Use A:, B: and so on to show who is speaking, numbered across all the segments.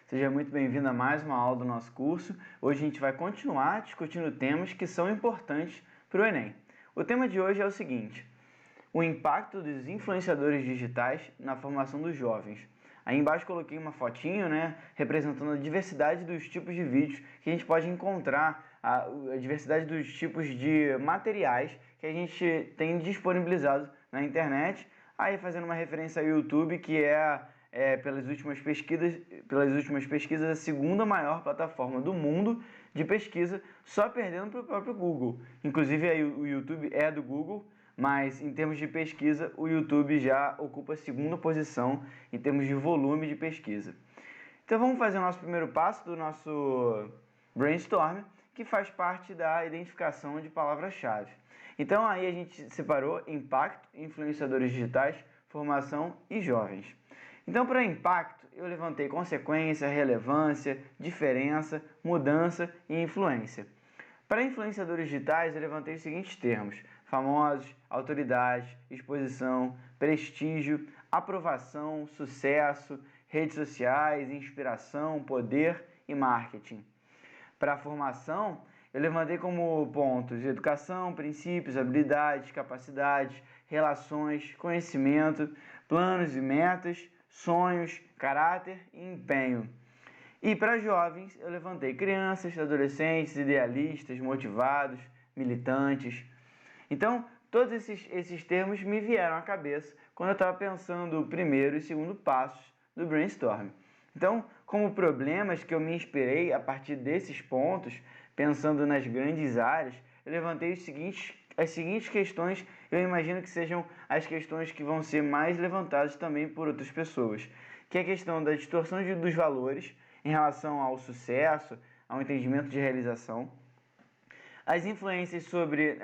A: Seja muito bem-vindo a mais uma aula do nosso curso. Hoje a gente vai continuar discutindo temas que são importantes para o Enem. O tema de hoje é o seguinte: o impacto dos influenciadores digitais na formação dos jovens. Aí embaixo coloquei uma fotinho, representando a diversidade dos tipos de vídeos que a gente pode encontrar, a diversidade dos tipos de materiais que a gente tem disponibilizado na internet. Aí fazendo uma referência ao YouTube, que pelas últimas pesquisas, a segunda maior plataforma do mundo de pesquisa, só perdendo para o próprio Google. Inclusive aí, o YouTube é do Google, mas em termos de pesquisa, o YouTube já ocupa a segunda posição em termos de volume de pesquisa. Então vamos fazer o nosso primeiro passo do nosso brainstorm, que faz parte da identificação de palavras-chave. Então aí a gente separou impacto, influenciadores digitais, formação e jovens. Então, para impacto, eu levantei consequência, relevância, diferença, mudança e influência. Para influenciadores digitais, eu levantei os seguintes termos: famosos, autoridade, exposição, prestígio, aprovação, sucesso, redes sociais, inspiração, poder e marketing. Para a formação, eu levantei como pontos educação, princípios, habilidades, capacidades, relações, conhecimento, planos e metas, sonhos, caráter e empenho. E para jovens, eu levantei crianças, adolescentes, idealistas, motivados, militantes. Então, todos esses termos me vieram à cabeça quando eu estava pensando o primeiro e segundo passos do brainstorm. Então, como problemas que eu me inspirei a partir desses pontos, pensando nas grandes áreas, eu levantei as seguintes questões. Eu imagino que sejam as questões que vão ser mais levantadas também por outras pessoas, que é a questão da distorção dos valores em relação ao sucesso, ao entendimento de realização, as influências sobre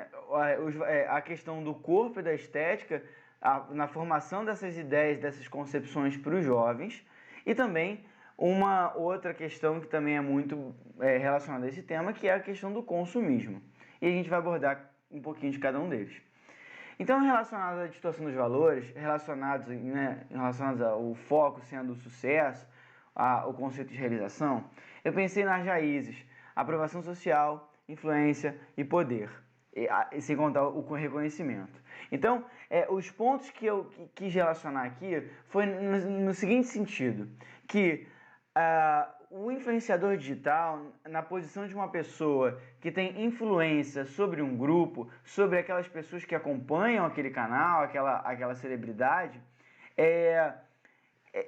A: a questão do corpo e da estética na formação dessas ideias, dessas concepções para os jovens, e também uma outra questão que também é muito relacionada a esse tema, que é a questão do consumismo. E a gente vai abordar um pouquinho de cada um deles. Então, relacionados à distorção dos valores, relacionados ao foco sendo o sucesso, o conceito de realização, eu pensei nas raízes: aprovação social, influência e poder, sem contar o reconhecimento. Então, os pontos que eu quis relacionar aqui foi no seguinte sentido, que o influenciador digital, na posição de uma pessoa que tem influência sobre um grupo, sobre aquelas pessoas que acompanham aquele canal, aquela celebridade,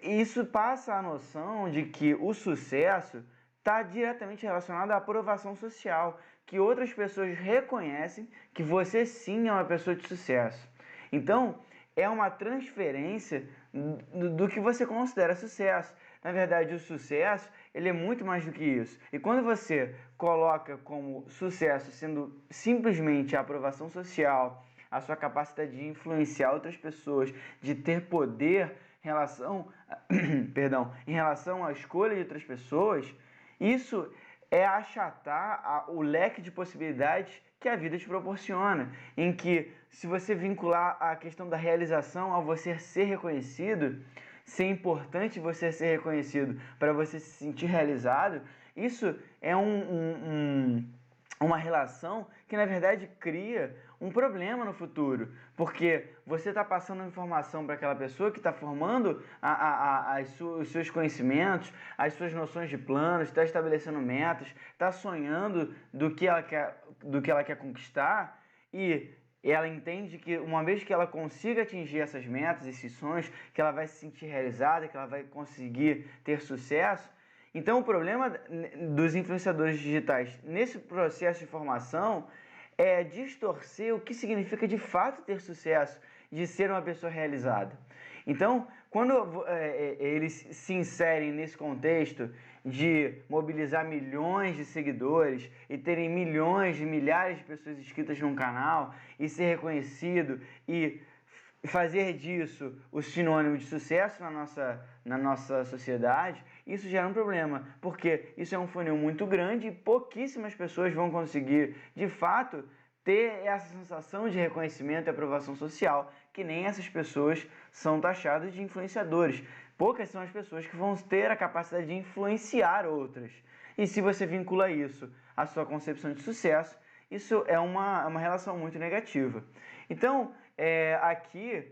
A: isso passa a noção de que o sucesso está diretamente relacionado à aprovação social, que outras pessoas reconhecem que você sim é uma pessoa de sucesso. Então, é uma transferência do que você considera sucesso. Na verdade, o sucesso ele é muito mais do que isso. E quando você coloca como sucesso sendo simplesmente a aprovação social, a sua capacidade de influenciar outras pessoas, de ter poder em relação à escolha de outras pessoas, isso é achatar o leque de possibilidades que a vida te proporciona, em que, se você vincular a questão da realização ao você ser reconhecido, ser importante você ser reconhecido para você se sentir realizado, isso é uma relação que, na verdade, cria um problema no futuro, porque você está passando informação para aquela pessoa que está formando os seus conhecimentos, as suas noções de planos, está estabelecendo metas, está sonhando do que ela quer conquistar, e ela entende que uma vez que ela consiga atingir essas metas, esses sonhos, que ela vai se sentir realizada, que ela vai conseguir ter sucesso. Então, o problema dos influenciadores digitais nesse processo de formação é distorcer o que significa de fato ter sucesso, de ser uma pessoa realizada. Então, quando eles se inserem nesse contexto de mobilizar milhões de seguidores e terem milhões de milhares de pessoas inscritas num canal e ser reconhecido e fazer disso o sinônimo de sucesso na nossa sociedade, isso gera um problema, porque isso é um funil muito grande e pouquíssimas pessoas vão conseguir, de fato, ter essa sensação de reconhecimento e aprovação social, que nem essas pessoas são taxadas de influenciadores. Poucas são as pessoas que vão ter a capacidade de influenciar outras. E se você vincula isso à sua concepção de sucesso, isso é uma relação muito negativa. Então, aqui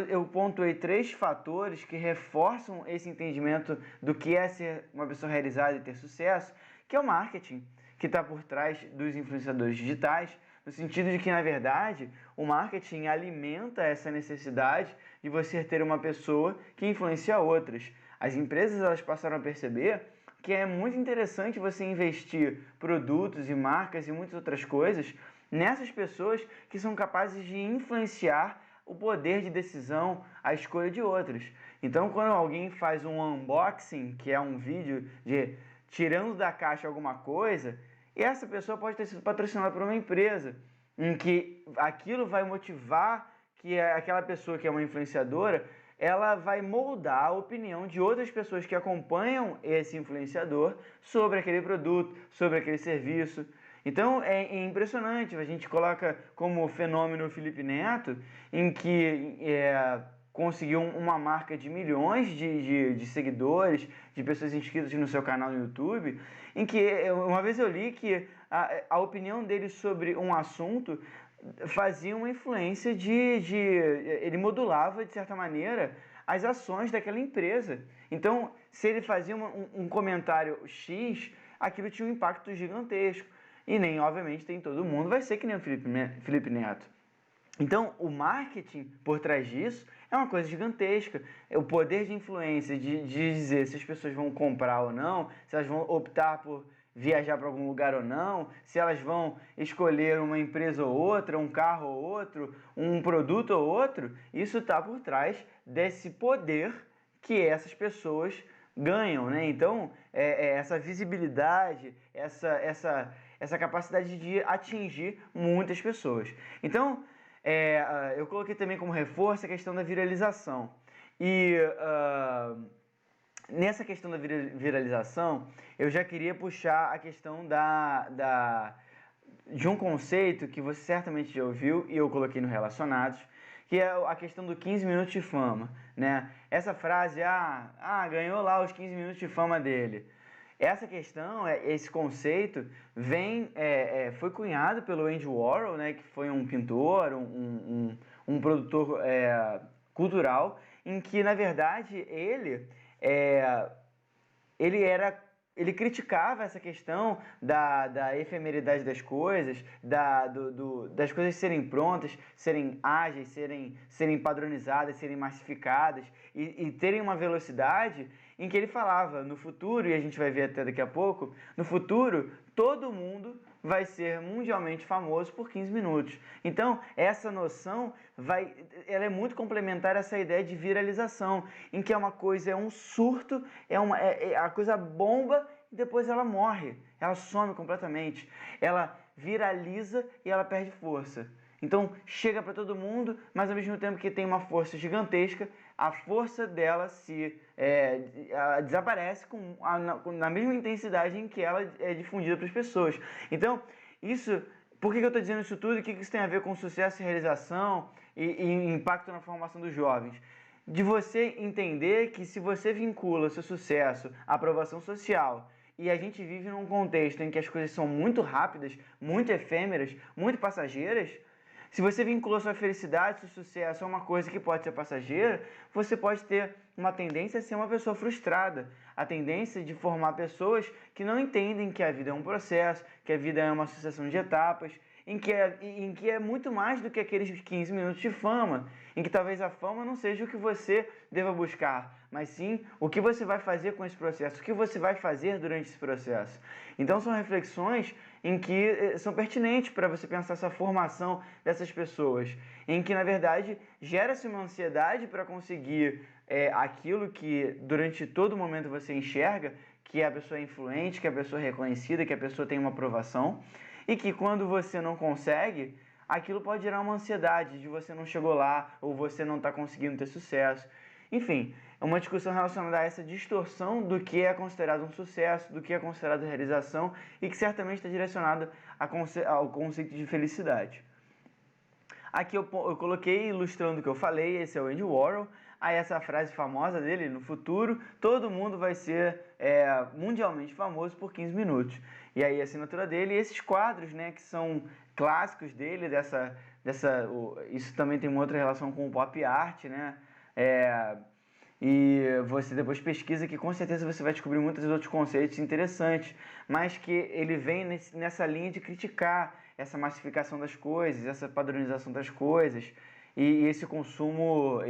A: eu pontuei 3 fatores que reforçam esse entendimento do que é ser uma pessoa realizada e ter sucesso, que é o marketing, que está por trás dos influenciadores digitais, no sentido de que, na verdade, o marketing alimenta essa necessidade de você ter uma pessoa que influencia outras. As empresas elas passaram a perceber que é muito interessante você investir produtos e marcas e muitas outras coisas nessas pessoas que são capazes de influenciar o poder de decisão, a escolha de outras. Então, quando alguém faz um unboxing, que é um vídeo de tirando da caixa alguma coisa, essa pessoa pode ter sido patrocinada por uma empresa, em que aquilo vai motivar que aquela pessoa que é uma influenciadora, ela vai moldar a opinião de outras pessoas que acompanham esse influenciador sobre aquele produto, sobre aquele serviço. Então é impressionante, a gente coloca como fenômeno o Felipe Neto, em que conseguiu uma marca de milhões de seguidores, de pessoas inscritas no seu canal no YouTube, em que uma vez eu li que a opinião dele sobre um assunto fazia uma influência ele modulava, de certa maneira, as ações daquela empresa. Então, se ele fazia um comentário X, aquilo tinha um impacto gigantesco. E nem, obviamente, tem todo mundo, vai ser que nem o Felipe Neto. Então, o marketing por trás disso é uma coisa gigantesca. O poder de influência, de dizer se as pessoas vão comprar ou não, se elas vão optar por viajar para algum lugar ou não, se elas vão escolher uma empresa ou outra, um carro ou outro, um produto ou outro, isso está por trás desse poder que essas pessoas ganham, né? Então, essa visibilidade, essa capacidade de atingir muitas pessoas. Então, eu coloquei também como reforço a questão da viralização. E nessa questão da viralização, eu já queria puxar a questão de um conceito que você certamente já ouviu e eu coloquei no Relacionados, que é a questão do 15 minutos de fama, né? Essa frase, ganhou lá os 15 minutos de fama dele. Essa questão, esse conceito, foi cunhado pelo Andy Warhol, né, que foi um pintor, um produtor cultural, em que, na verdade, ele criticava essa questão da efemeridade das coisas, das coisas serem prontas, serem ágeis, serem padronizadas, serem massificadas e terem uma velocidade em que ele falava, no futuro, e a gente vai ver até daqui a pouco, no futuro todo mundo vai ser mundialmente famoso por 15 minutos. Então, essa noção ela é muito complementar a essa ideia de viralização, em que uma coisa é um surto, a coisa bomba e depois ela morre, ela some completamente, ela viraliza e ela perde força. Então, chega para todo mundo, mas ao mesmo tempo que tem uma força gigantesca, a força dela ela desaparece na mesma intensidade em que ela é difundida para as pessoas. Então, por que eu estou dizendo isso tudo? O que isso tem a ver com sucesso e realização e impacto na formação dos jovens? De você entender que se você vincula seu sucesso à aprovação social, e a gente vive num contexto em que as coisas são muito rápidas, muito efêmeras, muito passageiras, se você vincula sua felicidade, seu sucesso a uma coisa que pode ser passageira, você pode ter uma tendência a ser uma pessoa frustrada. A tendência de formar pessoas que não entendem que a vida é um processo, que a vida é uma sucessão de etapas, em que é muito mais do que aqueles 15 minutos de fama, em que talvez a fama não seja o que você deva buscar, mas sim o que você vai fazer com esse processo, o que você vai fazer durante esse processo. Então são reflexões em que são pertinentes para você pensar essa formação dessas pessoas, em que na verdade gera-se uma ansiedade para conseguir aquilo que durante todo momento você enxerga, que a pessoa é influente, que a pessoa é reconhecida, que a pessoa tem uma aprovação, e que quando você não consegue, aquilo pode gerar uma ansiedade de você não chegou lá, ou você não está conseguindo ter sucesso. Enfim, é uma discussão relacionada a essa distorção do que é considerado um sucesso, do que é considerado realização, e que certamente está direcionado ao conceito de felicidade. Aqui eu coloquei ilustrando o que eu falei, esse é o Andy Warhol. Aí essa frase famosa dele, no futuro, todo mundo vai ser mundialmente famoso por 15 minutos. E aí a assinatura dele, e esses quadros, né, que são clássicos dele, isso também tem uma outra relação com o pop art, né? E você depois pesquisa que com certeza você vai descobrir muitos outros conceitos interessantes, mas que ele vem nessa linha de criticar essa massificação das coisas, essa padronização das coisas e esse consumo,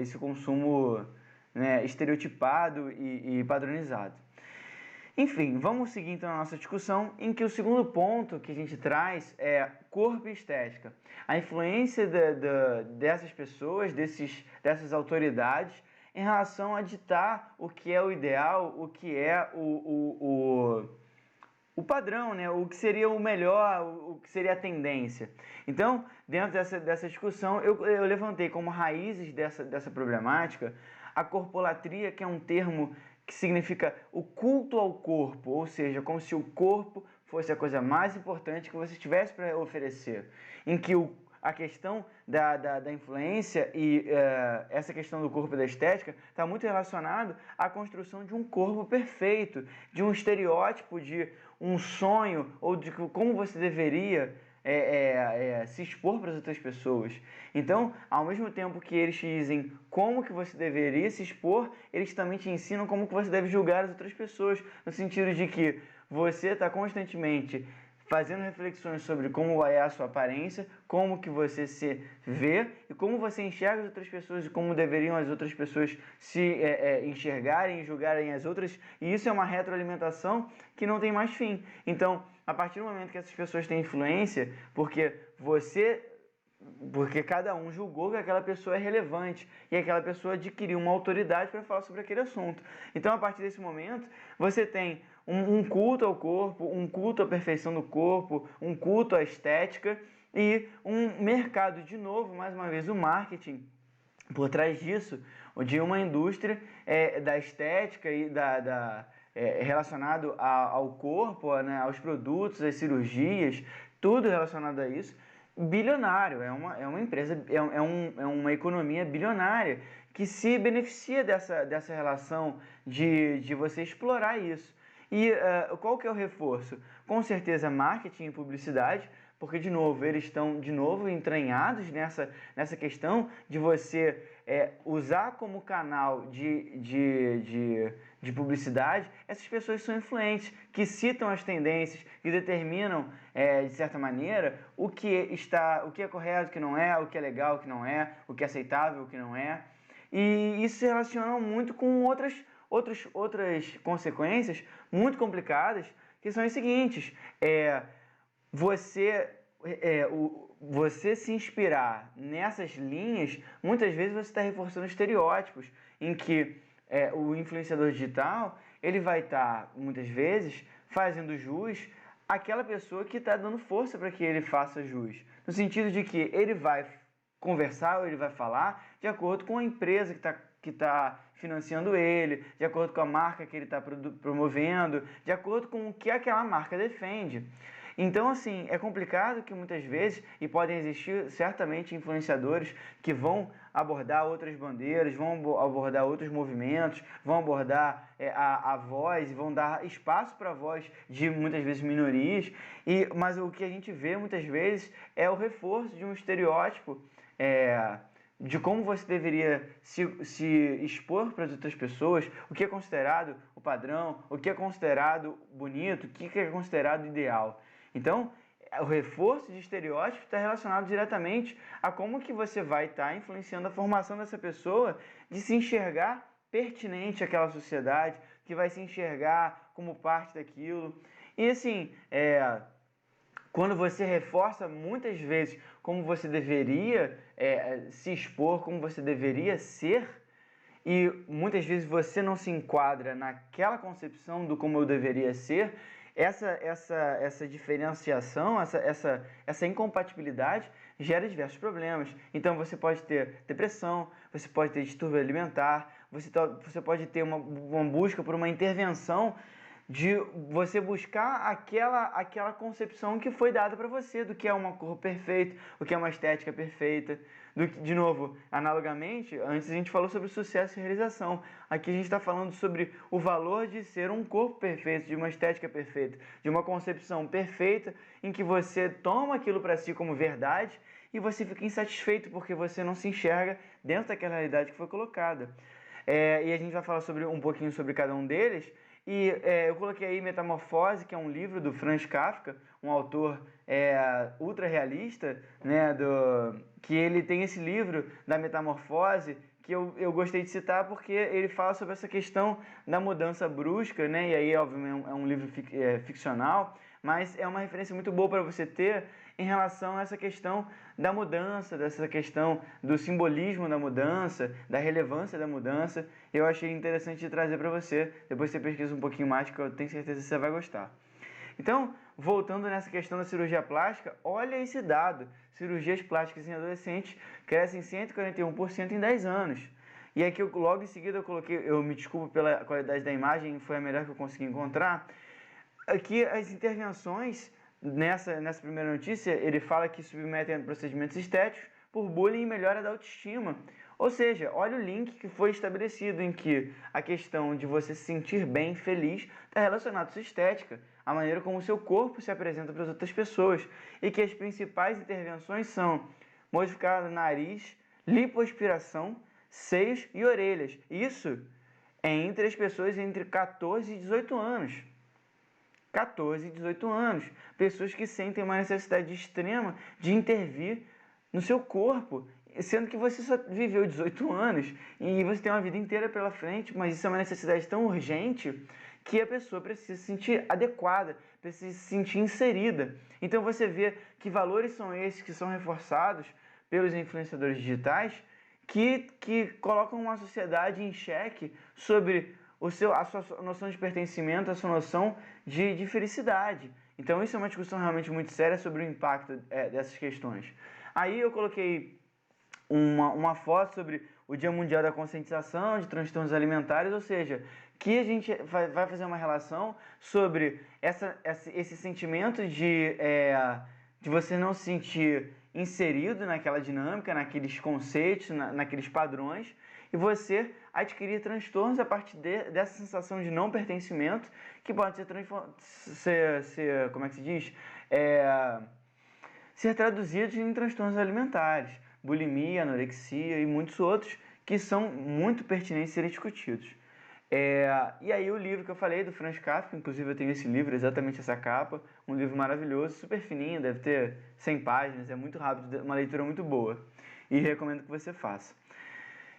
A: né, estereotipado e padronizado. Enfim, vamos seguir então a nossa discussão, em que o segundo ponto que a gente traz é corpo e estética. A influência dessas pessoas, dessas autoridades, em relação a ditar o que é o ideal, o que é o padrão, né? O que seria o melhor, o que seria a tendência. Então, dentro dessa discussão, eu levantei como raízes dessa problemática a corpolatria, que é um termo que significa o culto ao corpo, ou seja, como se o corpo fosse a coisa mais importante que você tivesse para oferecer, em que a questão da influência e essa questão do corpo e da estética está muito relacionado à construção de um corpo perfeito, de um estereótipo, de um sonho, ou de como você deveria se expor para as outras pessoas. Então, ao mesmo tempo que eles te dizem como que você deveria se expor, eles também te ensinam como que você deve julgar as outras pessoas, no sentido de que você está constantemente fazendo reflexões sobre como é a sua aparência, como que você se vê e como você enxerga as outras pessoas e como deveriam as outras pessoas se enxergarem e julgarem as outras. E isso é uma retroalimentação que não tem mais fim. Então, a partir do momento que essas pessoas têm influência, porque cada um julgou que aquela pessoa é relevante e aquela pessoa adquiriu uma autoridade para falar sobre aquele assunto. Então, a partir desse momento, você tem um culto ao corpo, um culto à perfeição do corpo, um culto à estética e um mercado, de novo, mais uma vez, o marketing por trás disso, de uma indústria da estética e relacionado ao corpo, né, aos produtos, às cirurgias, tudo relacionado a isso, bilionário, é uma empresa, é uma economia bilionária que se beneficia dessa relação de você explorar isso. E qual que é o reforço? Com certeza marketing e publicidade, porque, de novo, eles estão, de novo, entranhados nessa questão de você usar como canal de publicidade essas pessoas que são influentes, que citam as tendências, que determinam, de certa maneira, o que é correto, o que não é, o que é legal, o que não é, o que é aceitável, o que não é. E isso se relaciona muito com outras consequências muito complicadas, que são as seguintes: você se inspirar nessas linhas, muitas vezes você está reforçando estereótipos, em que o influenciador digital ele vai estar, muitas vezes, fazendo jus àquela pessoa que está dando força para que ele faça jus, no sentido de que ele vai conversar ou ele vai falar de acordo com a empresa que está financiando ele, de acordo com a marca que ele está promovendo, de acordo com o que aquela marca defende. Então, assim, é complicado que muitas vezes, e podem existir certamente influenciadores que vão abordar outras bandeiras, vão abordar outros movimentos, vão abordar a voz, vão dar espaço para a voz de muitas vezes minorias, mas o que a gente vê muitas vezes é o reforço de um estereótipo de como você deveria se expor para as outras pessoas, o que é considerado o padrão, o que é considerado bonito, o que é considerado ideal. Então, o reforço de estereótipos está relacionado diretamente a como que você vai estar influenciando a formação dessa pessoa de se enxergar pertinente àquela sociedade, que vai se enxergar como parte daquilo. E assim, quando você reforça muitas vezes como você deveria se expor, como você deveria ser, e muitas vezes você não se enquadra naquela concepção do como eu deveria ser, essa diferenciação, essa incompatibilidade gera diversos problemas. Então você pode ter depressão, você pode ter distúrbio alimentar, você pode ter uma busca por uma intervenção de você buscar aquela concepção que foi dada para você do que é uma cor perfeita, o que é uma estética perfeita, De novo, analogamente, antes a gente falou sobre sucesso e realização. Aqui a gente está falando sobre o valor de ser um corpo perfeito, de uma estética perfeita, de uma concepção perfeita, em que você toma aquilo para si como verdade e você fica insatisfeito porque você não se enxerga dentro daquela realidade que foi colocada. E a gente vai falar um pouquinho sobre cada um deles. Eu coloquei aí Metamorfose, que é um livro do Franz Kafka, um autor ultra realista, né, que ele tem esse livro da metamorfose, que eu gostei de citar porque ele fala sobre essa questão da mudança brusca, né, e aí, obviamente, é um livro ficcional, mas é uma referência muito boa para você ter em relação a essa questão da mudança, dessa questão do simbolismo da mudança, da relevância da mudança. Eu achei interessante de trazer para você. Depois você pesquisa um pouquinho mais, que eu tenho certeza que você vai gostar. Então, voltando nessa questão da cirurgia plástica, olha esse dado. Cirurgias plásticas em adolescentes crescem 141% em 10 anos. E aqui, logo em seguida, eu me desculpo pela qualidade da imagem, foi a melhor que eu consegui encontrar. Aqui, as intervenções, nessa primeira notícia, ele fala que submetem a procedimentos estéticos por bullying e melhora da autoestima. Ou seja, olha o link que foi estabelecido em que a questão de você se sentir bem, feliz, está relacionada à sua estética, a maneira como o seu corpo se apresenta para as outras pessoas, e que as principais intervenções são modificar o nariz, lipoaspiração, seios e orelhas. Isso é entre as pessoas entre 14 e 18 anos. 14 e 18 anos. Pessoas que sentem uma necessidade extrema de intervir no seu corpo, sendo que você só viveu 18 anos e você tem uma vida inteira pela frente, mas isso é uma necessidade tão urgente que a pessoa precisa se sentir adequada, precisa se sentir inserida. Então você vê que valores são esses que são reforçados pelos influenciadores digitais que colocam uma sociedade em xeque sobre a sua noção de pertencimento, a sua noção de felicidade. Então isso é uma discussão realmente muito séria sobre o impacto dessas questões. Aí eu coloquei uma foto sobre o Dia Mundial da Conscientização de Transtornos Alimentares, ou seja, que a gente vai fazer uma relação sobre esse sentimento de você não se sentir inserido naquela dinâmica, naqueles conceitos, naqueles padrões, e você adquirir transtornos a partir dessa sensação de não pertencimento, que pode ser como é que se diz? Ser traduzidos em transtornos alimentares, bulimia, anorexia e muitos outros que são muito pertinentes a serem discutidos. E aí o livro que eu falei, do Franz Kafka, inclusive eu tenho esse livro, exatamente essa capa, um livro maravilhoso, super fininho, deve ter 100 páginas, é muito rápido, uma leitura muito boa, e recomendo que você faça.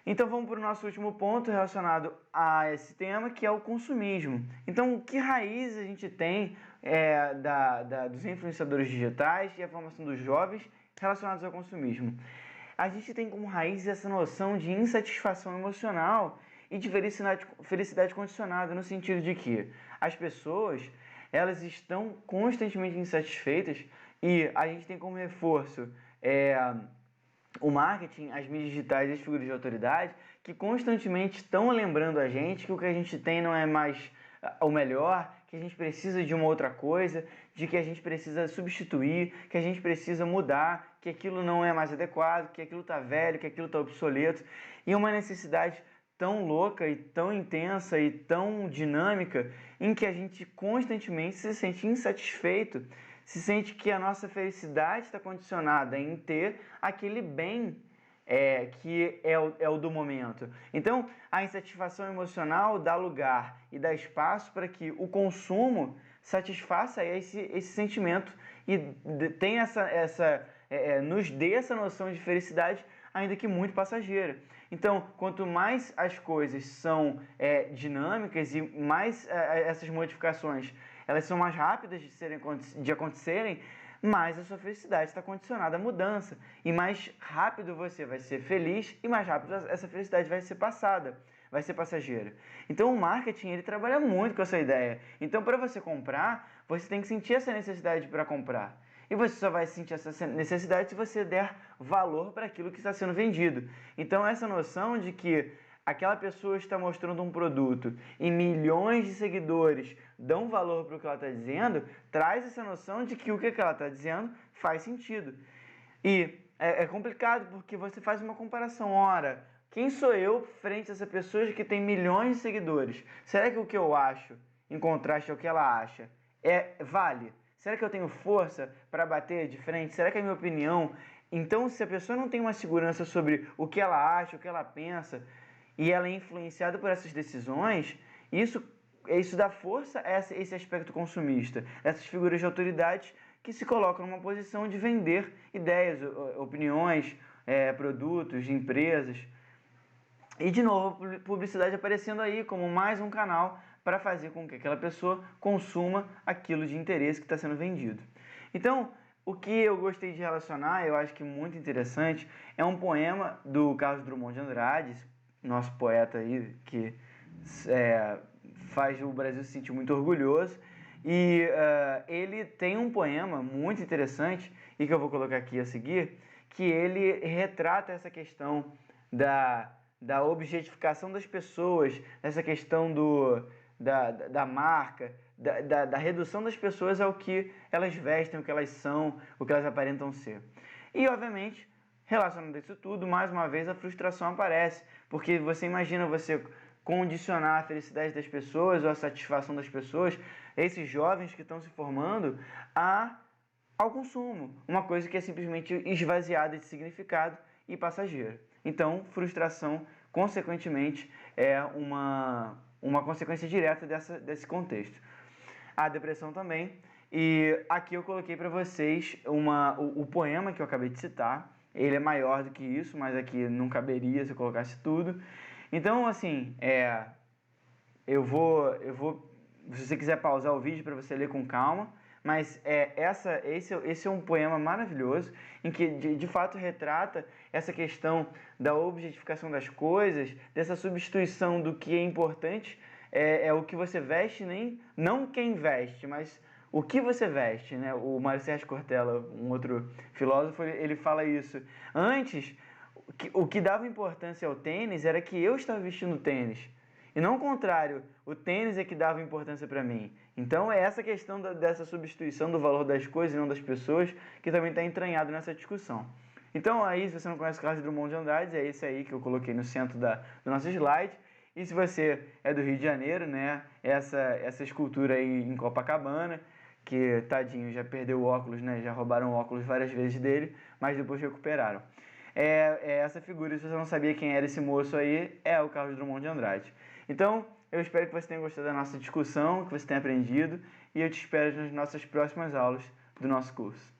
A: Então vamos para o nosso último ponto relacionado a esse tema, que é o consumismo. Então, que raiz a gente tem dos influenciadores digitais e a formação dos jovens relacionados ao consumismo? A gente tem como raiz essa noção de insatisfação emocional e de felicidade condicionada, no sentido de que as pessoas elas estão constantemente insatisfeitas e a gente tem como reforço o marketing, as mídias digitais e as figuras de autoridade que constantemente estão lembrando a gente que o que a gente tem não é mais o melhor, que a gente precisa de uma outra coisa, de que a gente precisa substituir, que a gente precisa mudar, que aquilo não é mais adequado, que aquilo está velho, que aquilo está obsoleto. E uma necessidade tão louca e tão intensa e tão dinâmica em que a gente constantemente se sente insatisfeito, se sente que a nossa felicidade está condicionada em ter aquele bem que é o do momento. Então, a insatisfação emocional dá lugar e dá espaço para que o consumo satisfaça esse sentimento e tenha nos dê essa noção de felicidade, ainda que muito passageira. Então, quanto mais as coisas são dinâmicas e mais essas modificações elas são mais rápidas de acontecerem, mais a sua felicidade está condicionada à mudança. E mais rápido você vai ser feliz e mais rápido essa felicidade vai ser passageira. Então o marketing ele trabalha muito com essa ideia. Então para você comprar, você tem que sentir essa necessidade para comprar. E você só vai sentir essa necessidade se você der valor para aquilo que está sendo vendido. Então essa noção de que aquela pessoa está mostrando um produto e milhões de seguidores dão valor para o que ela está dizendo, traz essa noção de que o que ela está dizendo faz sentido. E é complicado porque você faz uma comparação. Ora, quem sou eu frente a essa pessoa que tem milhões de seguidores? Será que o que eu acho, em contraste ao que ela acha, vale? Será que eu tenho força para bater de frente? Será que é a minha opinião? Então, se a pessoa não tem uma segurança sobre o que ela acha, o que ela pensa, e ela é influenciada por essas decisões, isso dá força a esse aspecto consumista, essas figuras de autoridade que se colocam numa posição de vender ideias, opiniões, produtos, empresas. E de novo, a publicidade aparecendo aí como mais um canal para fazer com que aquela pessoa consuma aquilo de interesse que está sendo vendido. Então, o que eu gostei de relacionar, eu acho que muito interessante, é um poema do Carlos Drummond de Andrade, nosso poeta aí que faz o Brasil se sentir muito orgulhoso. E ele tem um poema muito interessante, e que eu vou colocar aqui a seguir, que ele retrata essa questão da objetificação das pessoas, essa questão da marca, da redução das pessoas ao que elas vestem, o que elas são, o que elas aparentam ser. E, obviamente, relacionado a isso tudo, mais uma vez a frustração aparece, porque você imagina você condicionar a felicidade das pessoas ou a satisfação das pessoas, esses jovens que estão se formando, ao consumo, uma coisa que é simplesmente esvaziada de significado e passageira. Então, frustração, consequentemente, é uma consequência direta desse contexto. A depressão também, e aqui eu coloquei para vocês o poema que eu acabei de citar. Ele é maior do que isso, mas aqui não caberia se eu colocasse tudo. Então, assim, eu vou, se você quiser pausar o vídeo para você ler com calma, mas esse é um poema maravilhoso, em que de fato retrata essa questão da objetificação das coisas, dessa substituição do que é importante, o que você veste, não quem veste, mas o que você veste, né? O Mário Sérgio Cortella, um outro filósofo, ele fala isso. Antes, o que dava importância ao tênis era que eu estava vestindo tênis. E não o contrário, o tênis é que dava importância para mim. Então é essa questão dessa substituição do valor das coisas e não das pessoas que também está entranhado nessa discussão. Então aí, se você não conhece o Carlos Drummond de Andrade, é esse aí que eu coloquei no centro do nosso slide. E se você é do Rio de Janeiro, né, essa escultura aí em Copacabana, que tadinho, já perdeu o óculos, né, já roubaram o óculos várias vezes dele, mas depois recuperaram. Essa figura, se você não sabia quem era esse moço aí, é o Carlos Drummond de Andrade. Então, eu espero que você tenha gostado da nossa discussão, que você tenha aprendido, e eu te espero nas nossas próximas aulas do nosso curso.